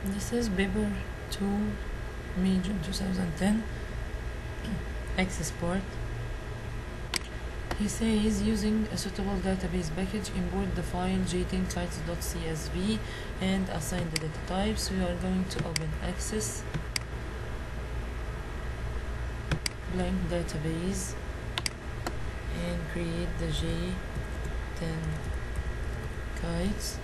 This is paper 2, May, June 2010, access part. He says using a suitable database package, import the file j10kites.csv and assign the data types. We are going to open access, blank database, and create the j10 kites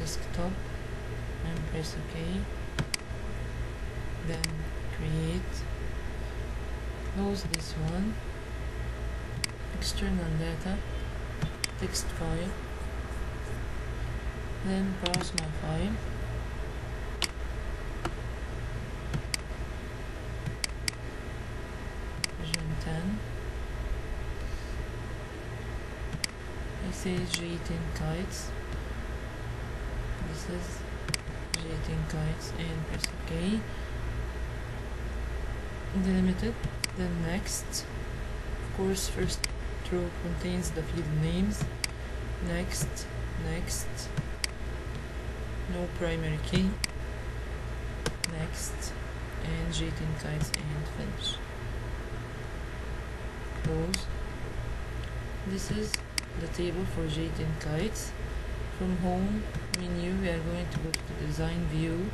desktop and press OK. Then create, close this one, external data, text file, then browse my file, version 10. It says j10 kites. This is j10 kites and press OK. Delimited. Then next, of course, first row contains the field names. Next, no primary key. Next, and j10 kites and finish. Close. This is the table for j10 kites. From home menu, we are going to go to the design view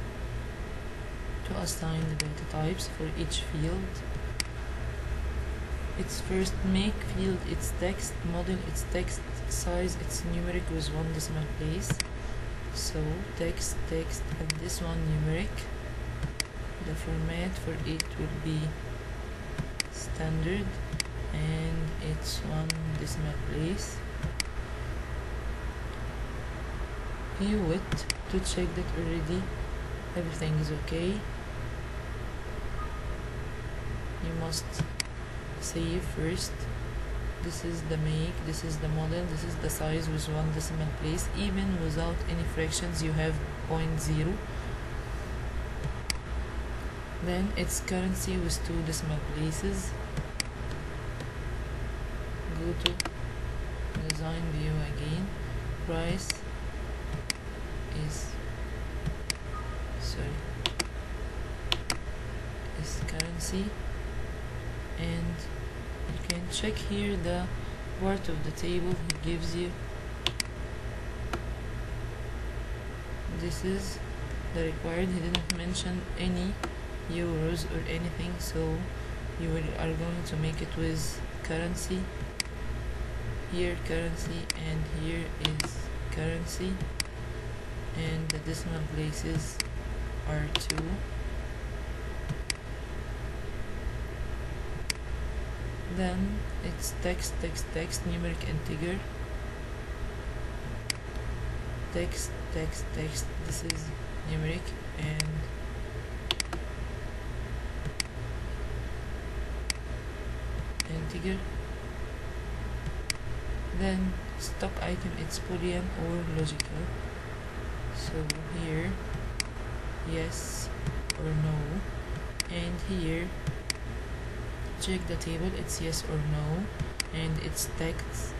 to assign the data types for each field. Its first make field, its text, model, its text, size, its numeric with 1 decimal place. So text, and this one numeric. The format for it will be standard and it's 1 decimal place. View it to check that already everything is okay. You must save first. This is the make, this is the model, this is the size with 1 decimal place. Even without any fractions you have 0.0. Then it's currency with 2 decimal places. Go to design view again. Price is currency, and you can check here the part of the table he gives you. This is the required. He didn't mention any euros or anything, so you are going to make it with currency. Here currency, and here is currency, and the decimal places are 2. Then it's text, numeric integer, text, this is numeric, and integer. Then stock item, it's boolean or logical. So here yes or no, and here check the table, it's yes or no, and it's text.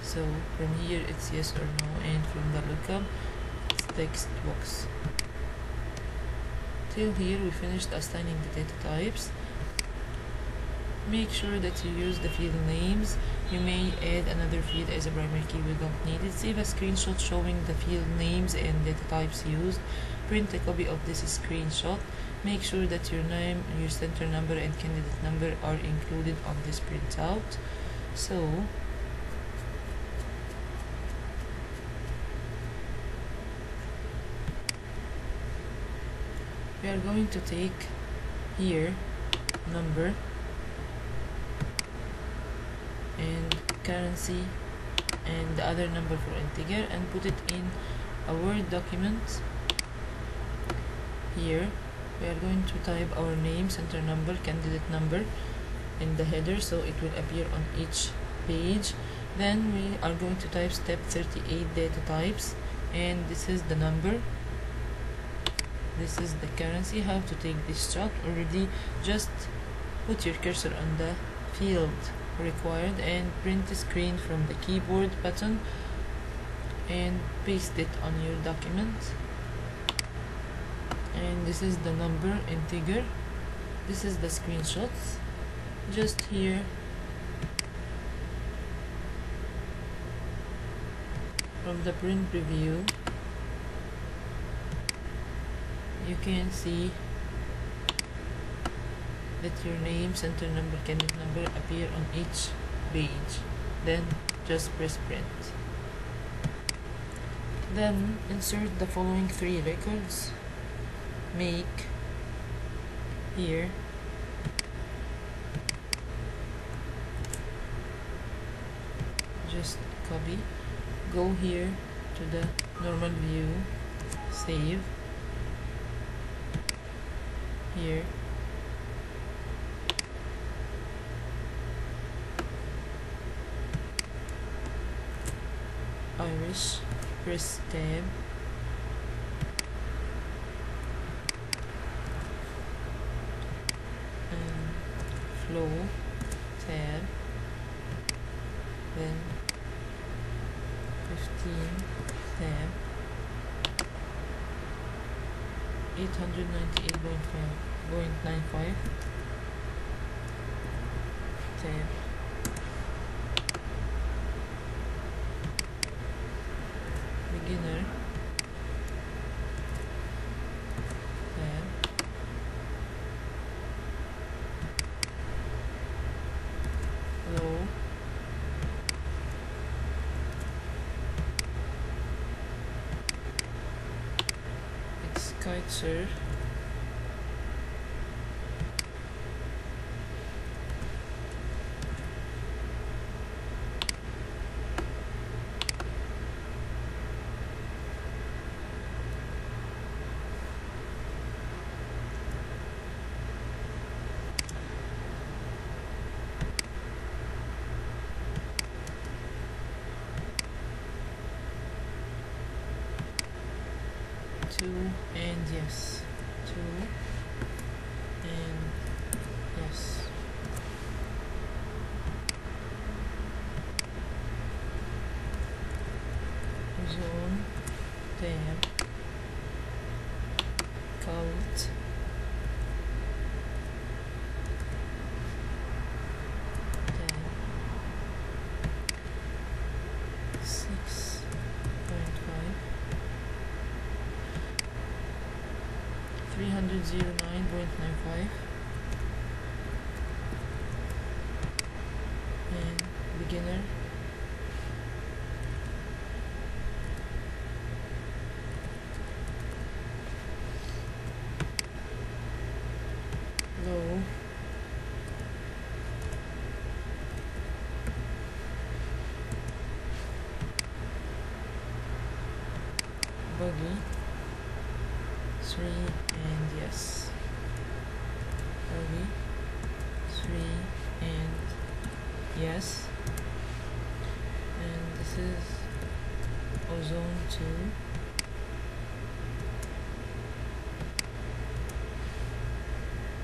So from here it's yes or no, and from the lookup it's text box. Till here we finished assigning the data types. Make sure that you use the field names. You may add another field as a primary key, we don't need it. Save a screenshot showing the field names and data types used. Print a copy of this screenshot. Make sure that your name, your center number and candidate number are included on this printout. So we are going to take here number and currency and the other number for integer and put it in a Word document. Here we are going to type our name, center number, candidate number in the header, so it will appear on each page. Then we are going to type step 38 data types, and this is the number, this is the currency. How to take this shot already, just put your cursor on the field required and print the screen from the keyboard button and paste it on your document. And this is the number integer. This is the screenshots. Just here from the print preview, you can see that your name, center number, candidate number appear on each page. Then just press print. Then insert the following 3 records. Make here just copy, go here to the normal view, save here, Irish, press tab, and flow tab, then 15 tab, 898.95 tab, beginner tab, low, it's kitesurf, two and yes, two and yes, zone tab, cult, tab, 6.5, 309.95, and beginner low, buggy, 3 and yes, buggy, 3 and yes, and this is ozone 2,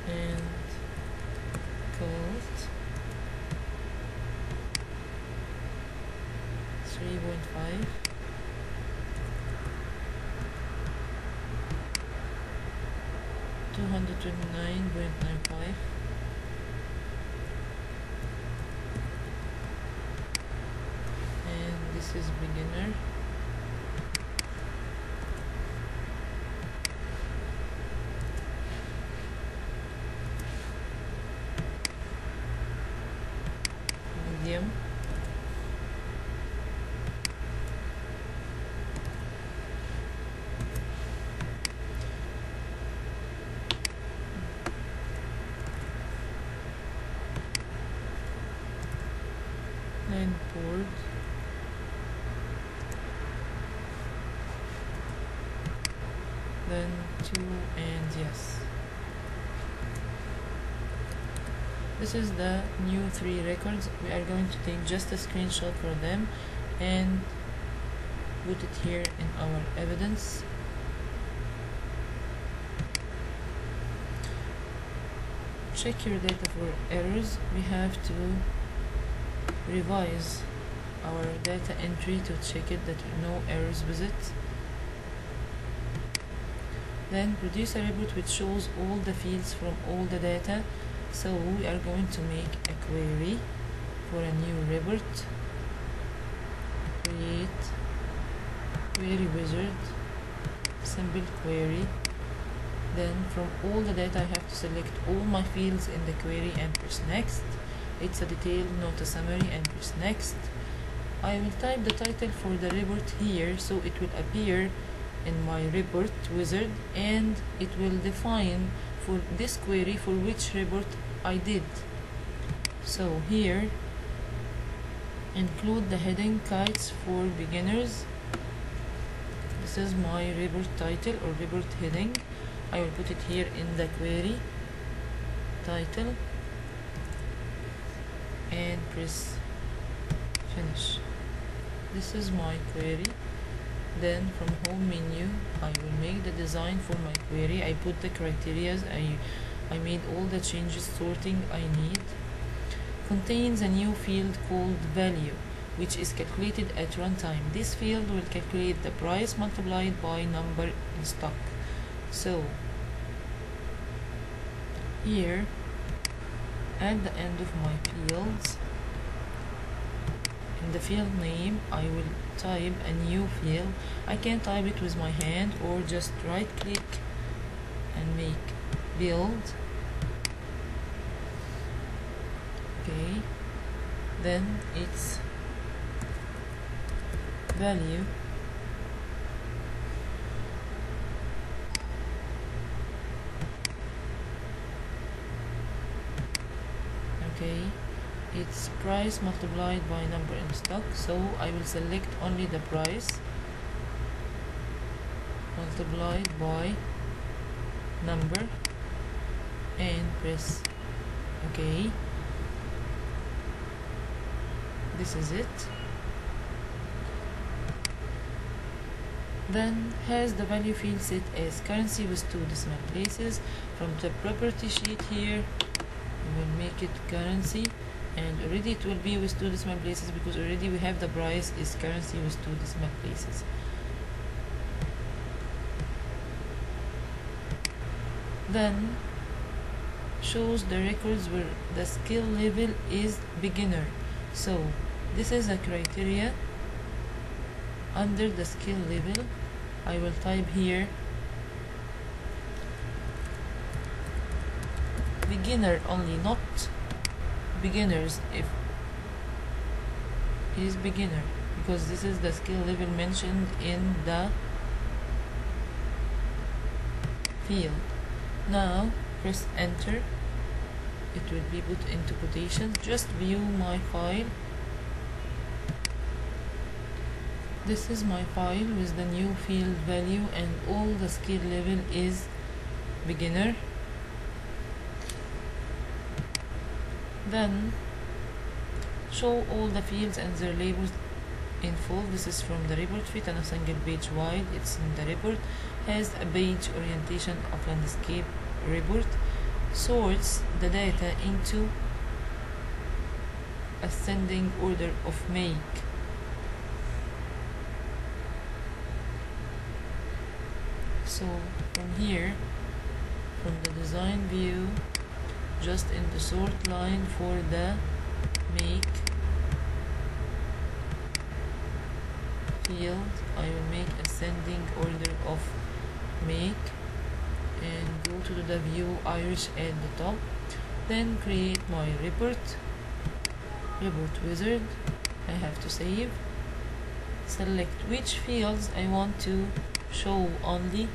and cult 3.5, $229.95, and this is beginner, medium, and board, then 2 and yes. This is the new 3 records. We are going to take just a screenshot for them and put it here in our evidence. Check your data for errors. We have to revise our data entry to check it that no errors with it. Then produce a report which shows all the fields from all the data. So we are going to make a query for a new report. Create query wizard, simple query. Then from all the data I have to select all my fields in the query and press next. It's a detail, not a summary, and press next. I will type the title for the report here, so it will appear in my report wizard, and it will define for this query for which report I did. So here include the heading kites for beginners. This is my report title or report heading. I will put it here in the query title and press finish. This is my query. Then from home menu I will make the design for my query. I put the criteria, I made all the changes, sorting I need. Contains a new field called value, which is calculated at runtime. This field will calculate the price multiplied by number in stock. So here at the end of my fields, in the field name I will type a new field. I can type it with my hand or just right click and make build. Okay, then it's value. Okay, it's price multiplied by number in stock, so I will select only the price multiplied by number and press OK. This is it. Then has the value field set as currency with 2 decimal places. From the property sheet here we will make it currency, and already it will be with 2 decimal places because already we have the price is currency with 2 decimal places. Then shows the records where the skill level is beginner. So this is a criteria. Under the skill level I will type here beginner only, not beginners if it is beginner, because this is the skill level mentioned in the field. Now press enter. It will be put into quotations. Just view my file. This is my file with the new field value, and all the skill level is beginner. Then show all the fields and their labels in full. This is from the report fit and a single page wide. It's in the report. Has a page orientation of landscape report. Sorts the data into ascending order of make. So from here, from the design view, just in the sort line for the make field, I will make ascending order of make and go to the view Irish at the top. Then create my report wizard. I have to save. Select which fields I want to show only.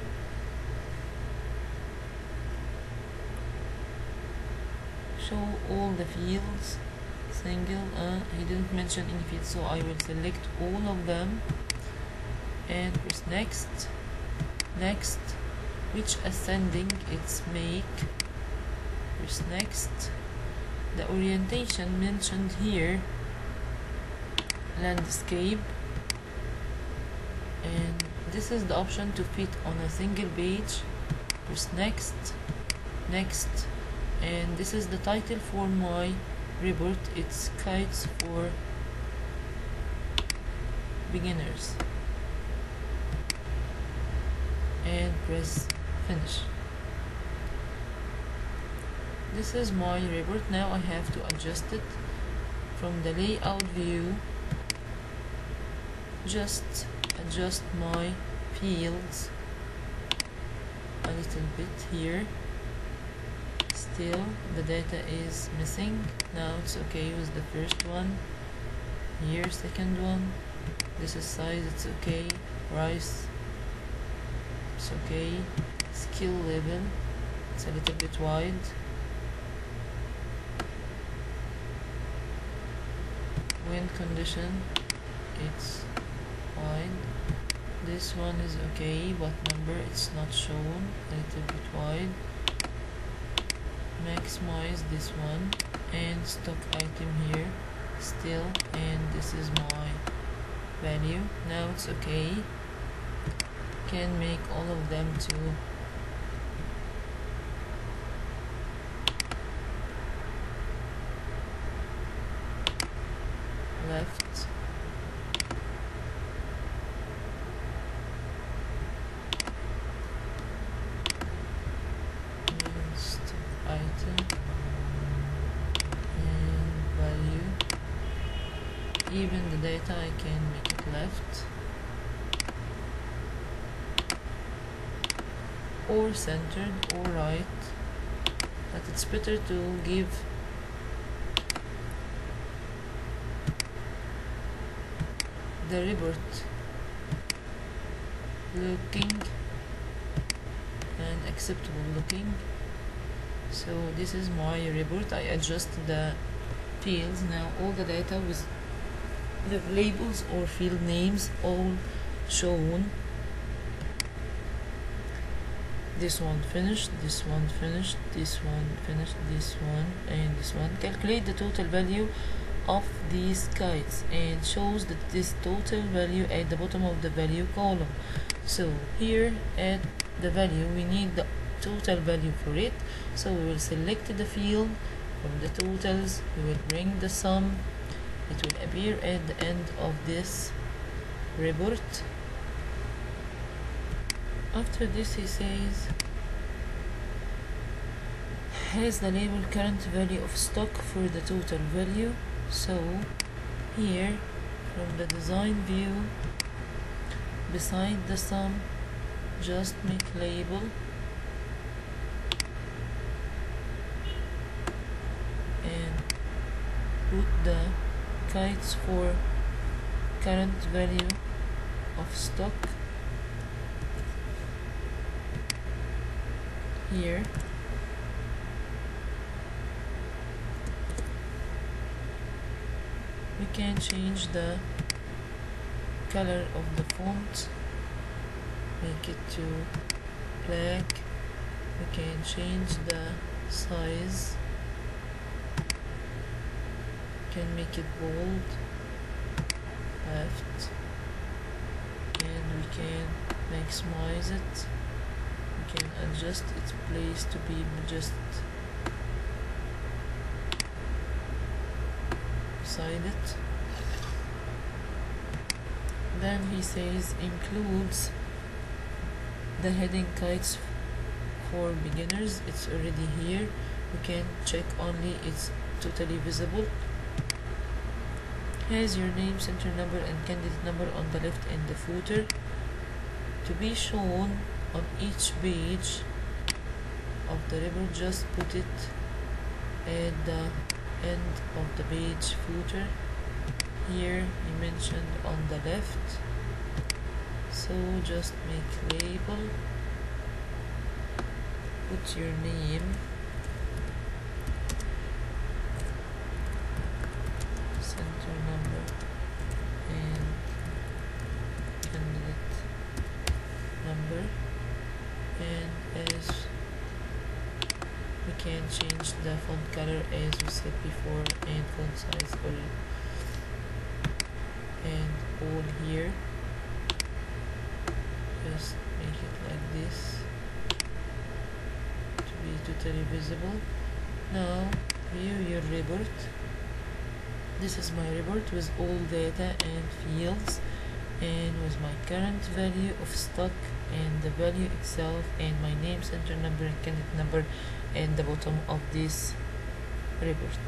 Show all the fields single. He didn't mention any fields, so I will select all of them and press next. Which ascending it's make, press next. The orientation mentioned here landscape, and this is the option to fit on a single page. Press next, and this is the title for my report. It's kites for beginners and press finish. This is my report. Now I have to adjust it from the layout view. Just adjust my fields a little bit here. Still the data is missing. Now it's okay with the first one. Here, second one. This is size, it's okay. Price, it's okay. Skill level, it's a little bit wide. Wind condition, it's fine. This one is okay, but number it's not shown, a little bit wide. Maximize this one and stock item here still, and this is my value. Now it's okay. Can make all of them to left. And stock item and value. Even the data I can make it left or centered or right, but it's better to give the report looking and acceptable looking. So this is my report. I adjust the fields. Now all the data with the labels or field names all shown. This one finished, this one finished, this one finished, this one and this one. Calculate the total value of these kites and shows that this total value at the bottom of the value column. So here at the value we need the total value for it, so we will select the field from the totals, we will bring the sum, it will appear at the end of this report. After this he says has the label current value of stock for the total value. So here from the design view, beside the sum, just make label and put the kites for current value of stock here. We can change the color of the font, make it to black. We can change the size, can make it bold, left, and we can maximize it. We can adjust its place to be just beside it. Then he says includes the heading kites for beginners. It's already here. We can check only it's totally visible. Has your name, center number and candidate number on the left in the footer to be shown on each page of the report. Just put it at the end of the page footer. Here he mentioned on the left, so just make label, put your name, center number and candidate number, and as we can change the font color as we said before, and font size and all here, just make it like this to be totally visible. Now view your report. This is my report with all data and fields. and with my current value of stock and the value itself and my name, center number and candidate number, and the bottom of this report.